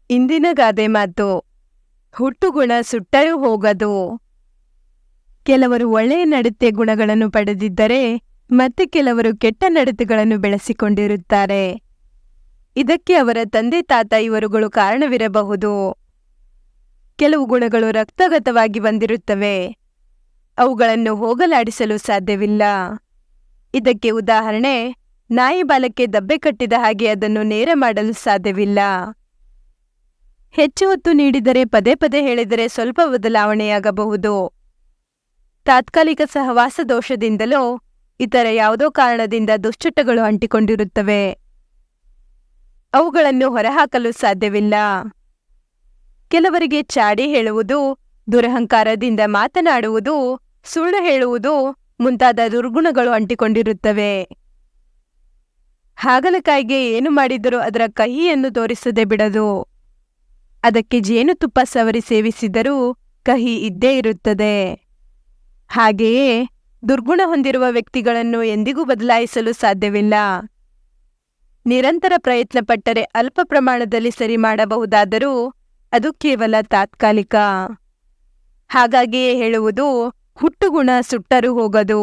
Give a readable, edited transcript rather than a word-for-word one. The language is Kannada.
ಇಂದಿನ ಗಾದೆ ಮಾತು: ಹುಟ್ಟುಗುಣ ಸುಟ್ಟರೂ ಹೋಗದು. ಕೆಲವರು ಒಳ್ಳೆಯ ನಡತೆ ಗುಣಗಳನ್ನು ಪಡೆದಿದ್ದರೆ ಮತ್ತೆ ಕೆಲವರು ಕೆಟ್ಟ ನಡತೆಗಳನ್ನು ಬೆಳೆಸಿಕೊಂಡಿರುತ್ತಾರೆ. ಇದಕ್ಕೆ ಅವರ ತಂದೆ ತಾತ ಇವರುಗಳು ಕಾರಣವಿರಬಹುದು. ಕೆಲವು ಗುಣಗಳು ರಕ್ತಗತವಾಗಿ ಬಂದಿರುತ್ತವೆ. ಅವುಗಳನ್ನು ಹೋಗಲಾಡಿಸಲು ಸಾಧ್ಯವಿಲ್ಲ. ಇದಕ್ಕೆ ಉದಾಹರಣೆ, ನಾಯಿ ಬಾಲಕ್ಕೆ ದಬ್ಬೆ ಕಟ್ಟಿದ ಹಾಗೆ ಅದನ್ನು ನೇರ ಮಾಡಲು ಸಾಧ್ಯವಿಲ್ಲ. ಹೆಚ್ಚು ಹೊತ್ತು ನೀಡಿದರೆ, ಪದೇ ಪದೇ ಹೇಳಿದರೆ ಸ್ವಲ್ಪ ಬದಲಾವಣೆಯಾಗಬಹುದು. ತಾತ್ಕಾಲಿಕ ಸಹವಾಸ ದೋಷದಿಂದಲೋ ಇತರ ಯಾವುದೋ ಕಾರಣದಿಂದ ದುಶ್ಚಟಗಳು ಅಂಟಿಕೊಂಡಿರುತ್ತವೆ. ಅವುಗಳನ್ನು ಹೊರಹಾಕಲು ಸಾಧ್ಯವಿಲ್ಲ. ಕೆಲವರಿಗೆ ಚಾಡಿ ಹೇಳುವುದು, ದುರಹಂಕಾರದಿಂದ ಮಾತನಾಡುವುದು, ಸುಳ್ಳು ಹೇಳುವುದು ಮುಂತಾದ ದುರ್ಗುಣಗಳು ಅಂಟಿಕೊಂಡಿರುತ್ತವೆ. ಹಾಗಲಕಾಯಿಗೆ ಏನು ಮಾಡಿದರೂ ಅದರ ಕಹಿಯನ್ನು ತೋರಿಸದೆ ಬಿಡದು. ಅದಕ್ಕೆ ಜೇನುತುಪ್ಪ ಸವರಿ ಸೇವಿಸಿದರೂ ಕಹಿ ಇದ್ದೇ ಇರುತ್ತದೆ. ಹಾಗೆಯೇ ದುರ್ಗುಣ ಹೊಂದಿರುವ ವ್ಯಕ್ತಿಗಳನ್ನು ಎಂದಿಗೂ ಬದಲಾಯಿಸಲು ಸಾಧ್ಯವಿಲ್ಲ. ನಿರಂತರ ಪ್ರಯತ್ನ ಪಟ್ಟರೆ ಅಲ್ಪ ಪ್ರಮಾಣದಲ್ಲಿ ಸರಿ ಮಾಡಬಹುದಾದರೂ ಅದು ಕೇವಲ ತಾತ್ಕಾಲಿಕ. ಹಾಗಾಗಿಯೇ ಹೇಳುವುದು, ಹುಟ್ಟುಗುಣ ಸುಟ್ಟರೂ ಹೋಗದು.